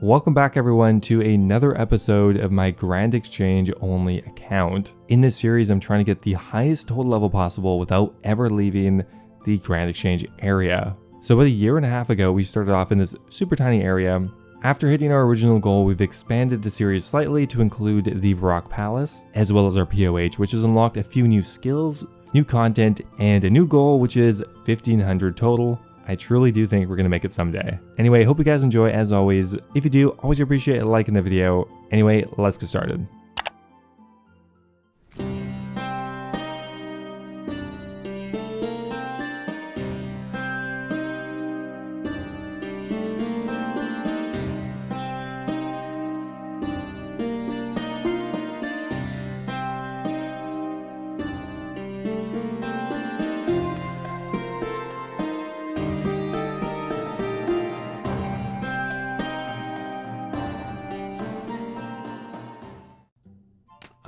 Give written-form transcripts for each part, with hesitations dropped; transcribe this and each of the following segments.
Welcome back everyone to another episode of my Grand Exchange only account. In this series, I'm trying to get the highest total level possible without ever leaving the Grand Exchange area. So about a year and a half ago, we started off in this super tiny area. After hitting our original goal, we've expanded the series slightly to include the Varrock Palace, as well as our POH, which has unlocked a few new skills, new content, and a new goal, which is 1500 total. I truly do think we're going to make it someday. Anyway, hope you guys enjoy as always. If you do, always appreciate a like in the video. Anyway, let's get started.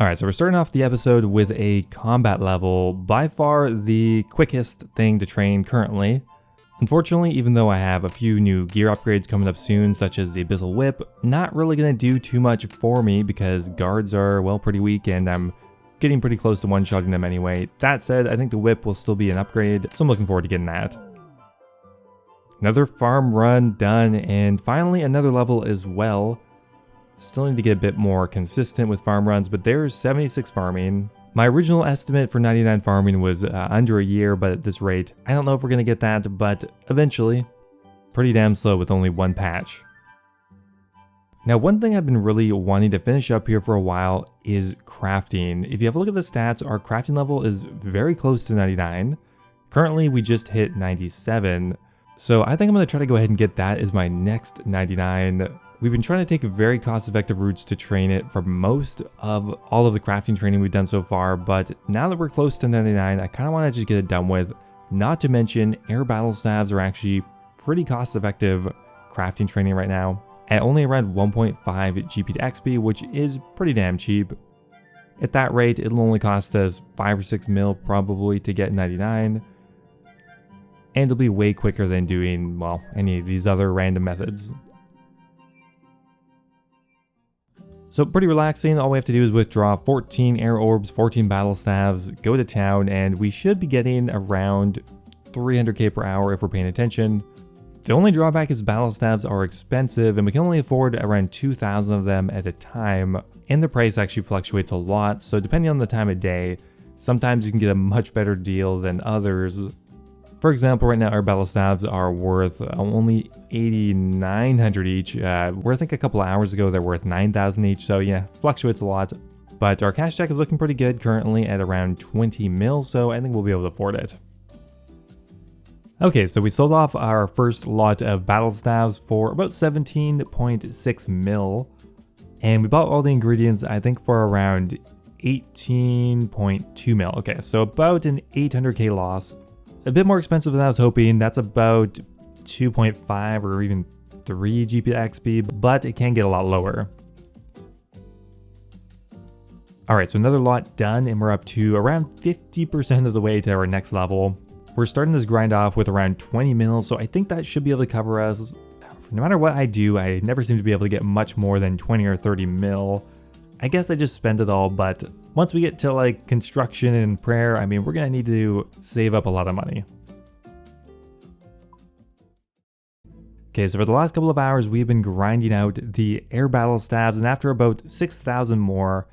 Alright, so we're starting off the episode with a combat level, by far the quickest thing to train currently. Unfortunately, even though I have a few new gear upgrades coming up soon, such as the Abyssal Whip, not really going to do too much for me because guards are, well, pretty weak and I'm getting pretty close to one-shotting them anyway. That said, I think the Whip will still be an upgrade, so I'm looking forward to getting that. Another farm run done, and finally another level as well. Still need to get a bit more consistent with farm runs, but there's 76 farming. My original estimate for 99 farming was under a year, but at this rate, I don't know if we're going to get that, but eventually. Pretty damn slow with only one patch. Now, one thing I've been really wanting to finish up here for a while is crafting. If you have a look at the stats, our crafting level is very close to 99. Currently, we just hit 97. So I think I'm going to try to go ahead and get that as my next 99. We've been trying to take very cost-effective routes to train it for most of all of the crafting training we've done so far, but now that we're close to 99, I kind of want to just get it done with. Not to mention, air battle staves are actually pretty cost-effective crafting training right now, at only around 1.5 GP to XP, which is pretty damn cheap. At that rate, it'll only cost us 5 or 6 mil probably to get 99, and it'll be way quicker than doing, well, any of these other random methods. So pretty relaxing, all we have to do is withdraw 14 air orbs, 14 battle staves, go to town, and we should be getting around 300k per hour if we're paying attention. The only drawback is battle staves are expensive and we can only afford around 2,000 of them at a time, and the price actually fluctuates a lot, so depending on the time of day, sometimes you can get a much better deal than others. For example, right now our battle staves are worth only 8,900 each, where I think a couple of hours ago they're worth 9,000 each, so yeah, fluctuates a lot. But our cash stack is looking pretty good currently at around 20 mil, so I think we'll be able to afford it. Okay, so we sold off our first lot of battle staves for about 17.6 mil, and we bought all the ingredients I think for around 18.2 mil. Okay, so about an 800k loss. A bit more expensive than I was hoping. That's about 2.5 or even 3 GP to XP, but it can get a lot lower. Alright, so another lot done, and we're up to around 50% of the way to our next level. We're starting this grind off with around 20 mil, so I think that should be able to cover us. No matter what I do, I never seem to be able to get much more than 20 or 30 mil. I guess I just spend it all, but once we get to like construction and prayer, I mean, we're gonna need to save up a lot of money. Okay, so for the last couple of hours, we've been grinding out the air battle staves, and after about 6,000 more,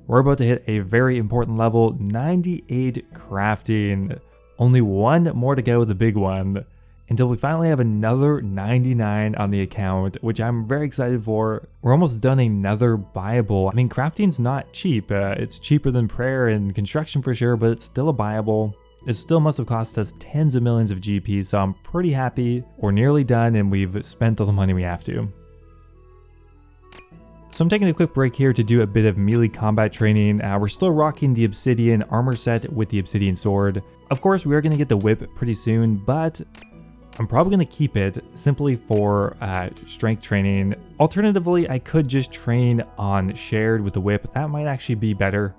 we're about to hit a very important level, 98 crafting. Only one more to go, the big one, until we finally have another 99 on the account, which I'm very excited for. We're almost done another buyable. I mean, crafting's not cheap. It's cheaper than prayer and construction for sure, but it's still a buyable. It still must have cost us tens of millions of GP, so I'm pretty happy. We're nearly done and we've spent all the money we have to. So I'm taking a quick break here to do a bit of melee combat training. We're still rocking the obsidian armor set with the obsidian sword. Of course, we are going to get the whip pretty soon, but I'm probably going to keep it simply for strength training. Alternatively, I could just train on shared with the whip. That might actually be better.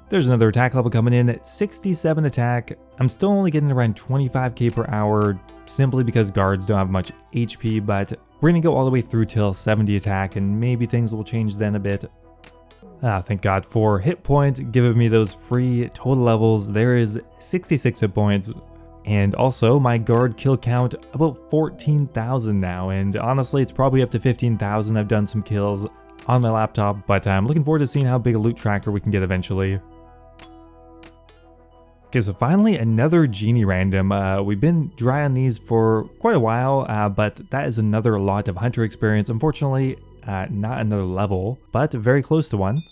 There's another attack level coming in at 67 attack. I'm still only getting around 25k per hour simply because guards don't have much HP, but We're gonna go all the way through till 70 attack, and maybe things will change then a bit. Thank God for hit points, giving me those free total levels. There is 66 hit points, and also my guard kill count about 14,000 now, and honestly it's probably up to 15,000. I've done some kills on my laptop, but I'm looking forward to seeing how big a loot tracker we can get eventually. Okay, so finally another genie random. We've been dry on these for quite a while, but that is another lot of hunter experience. Unfortunately, not another level, but very close to one.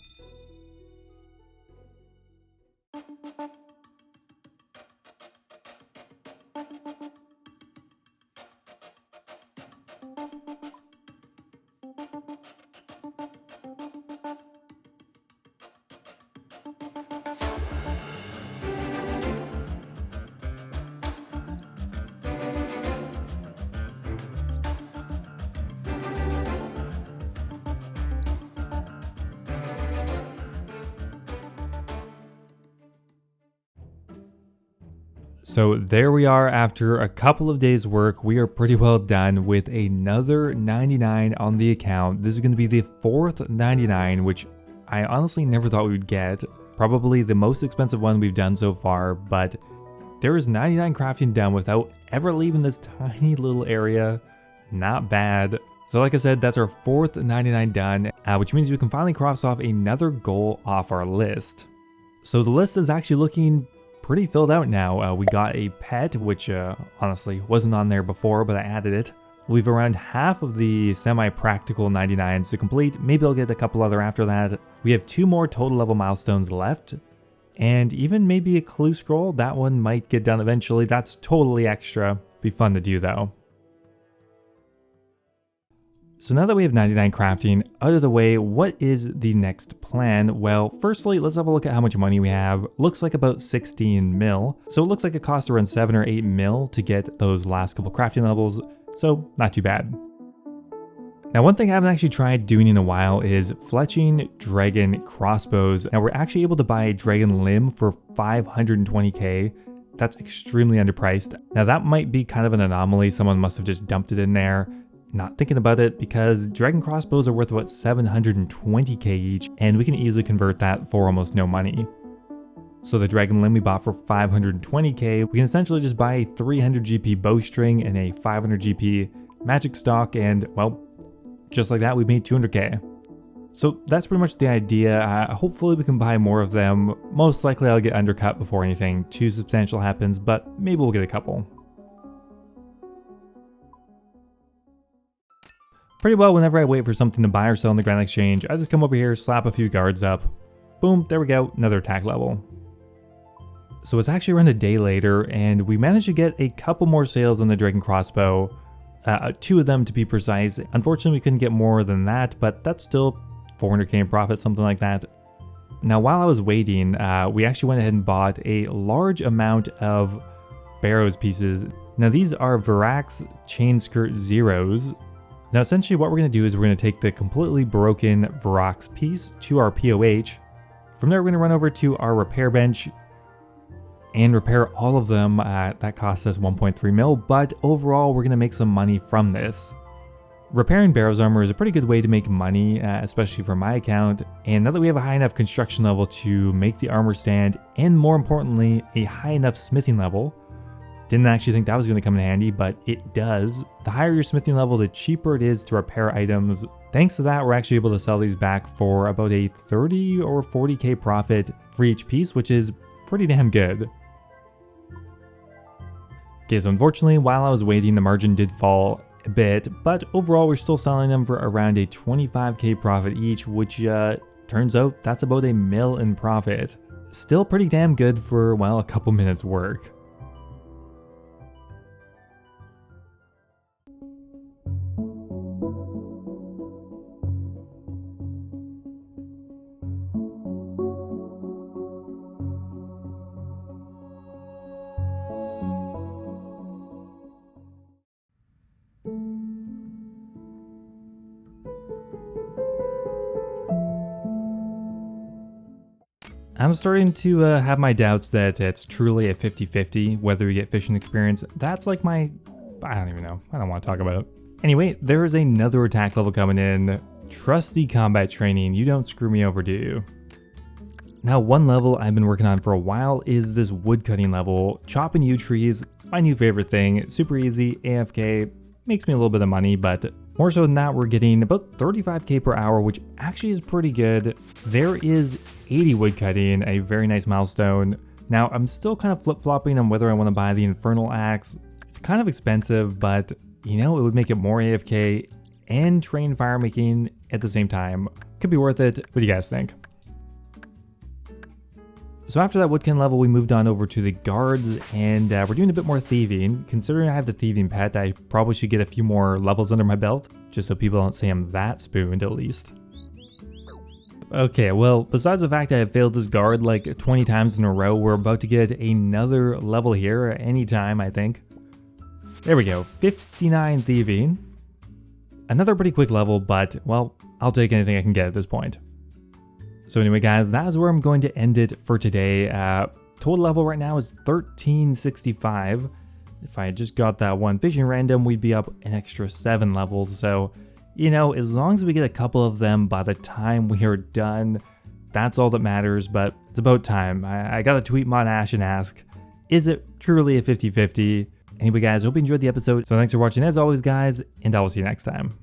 So there we are. After a couple of days work, we are pretty well done with another 99 on the account. This is going to be the fourth 99, which I honestly never thought we would get. Probably the most expensive one we've done so far, but there is 99 crafting done without ever leaving this tiny little area. Not bad. So like I said, that's our fourth 99 done, which means we can finally cross off another goal off our list. So the list is actually looking pretty filled out now. We got a pet, which honestly wasn't on there before, but I added it. We've around half of the semi-practical 99s to complete. Maybe I'll get a couple other after that. We have 2 more total level milestones left, and even maybe a clue scroll. That one might get done eventually. That's totally extra. Be fun to do though. So now that we have 99 crafting out of the way, what is the next plan? Well, firstly, let's have a look at how much money we have. Looks like about 16 mil. So it looks like it costs around 7 or 8 mil to get those last couple crafting levels. So not too bad. Now, one thing I haven't actually tried doing in a while is fletching dragon crossbows. Now we're actually able to buy a dragon limb for 520k. That's extremely underpriced. Now that might be kind of an anomaly. Someone must have just dumped it in there. Not thinking about it, because dragon crossbows are worth about 720k each, and we can easily convert that for almost no money. So the dragon limb we bought for 520k, we can essentially just buy a 300 GP bowstring and a 500 GP magic stock, and well, just like that we made 200k. So that's pretty much the idea. Hopefully we can buy more of them. Most likely I'll get undercut before anything too substantial happens, but maybe we'll get a couple. Pretty well, whenever I wait for something to buy or sell in the Grand Exchange, I just come over here, slap a few guards up. Boom, there we go, another attack level. So it's actually around a day later, and we managed to get a couple more sales on the Dragon Crossbow. 2 of them to be precise. Unfortunately, we couldn't get more than that, but that's still 400k in profit, something like that. Now, while I was waiting, we actually went ahead and bought a large amount of Barrows pieces. Now, these are Varrock's Chain Skirt Zeros. Now essentially what we're going to do is we're going to take the completely broken Varrock's piece to our POH. From there we're going to run over to our repair bench and repair all of them. That cost us 1.3 mil, but overall we're going to make some money from this. Repairing Barrows armor is a pretty good way to make money, especially for my account, and now that we have a high enough construction level to make the armor stand, and more importantly a high enough smithing level. Didn't actually think that was going to come in handy, but it does. The higher your smithing level, the cheaper it is to repair items. Thanks to that, we're actually able to sell these back for about a 30 or 40k profit for each piece, which is pretty damn good. Okay, so unfortunately, while I was waiting, the margin did fall a bit, but overall, we're still selling them for around a 25k profit each, which turns out that's about a mil in profit. Still pretty damn good for, well, a couple minutes work. I'm starting to have my doubts that it's truly a 50-50 whether you get fishing experience. That's like my, I don't even know. I don't want to talk about it. Anyway, there is another attack level coming in. Trusty combat training, you don't screw me over, do you? Now, one level I've been working on for a while is this woodcutting level. Chopping yew trees, my new favorite thing. Super easy, AFK, makes me a little bit of money, but more so than that, we're getting about 35k per hour, which actually is pretty good. There is 80 woodcutting, a very nice milestone. Now, I'm still kind of flip-flopping on whether I want to buy the Infernal Axe. It's kind of expensive, but you know, it would make it more AFK and train fire making at the same time. Could be worth it. What do you guys think? So after that woodkin level, we moved on over to the guards, and we're doing a bit more thieving. Considering I have the thieving pet, I probably should get a few more levels under my belt, just so people don't say I'm that spooned at least. Okay, well, besides the fact that I failed this guard like 20 times in a row, we're about to get another level here anytime, I think. There we go, 59 thieving. Another pretty quick level, but, well, I'll take anything I can get at this point. So anyway, guys, that is where I'm going to end it for today. Total level right now is 1365. If I just got that one fishing random, we'd be up an extra 7 levels. So, you know, as long as we get a couple of them by the time we are done, that's all that matters. But it's about time. I got to tweet Mod Ash and ask, is it truly a 50-50? Anyway, guys, hope you enjoyed the episode. So thanks for watching as always, guys, and I will see you next time.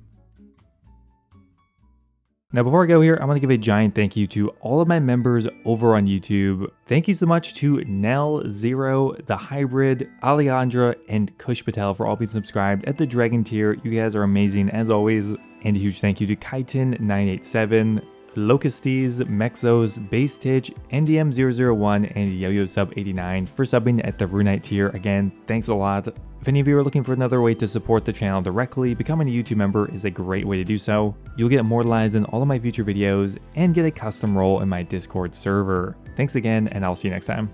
Now, before I go here, I'm going to give a giant thank you to all of my members over on YouTube. Thank you so much to Nell, Zero, The Hybrid, Alejandra, and Kush Patel for all being subscribed at the Dragon tier. You guys are amazing as always. And a huge thank you to Kaitin987, Locustes, Mexos, Basetitch, NDM001, and YoYoSub89 for subbing at the Runite tier. Again, thanks a lot. If any of you are looking for another way to support the channel directly, becoming a YouTube member is a great way to do so. You'll get immortalized in all of my future videos and get a custom role in my Discord server. Thanks again, and I'll see you next time.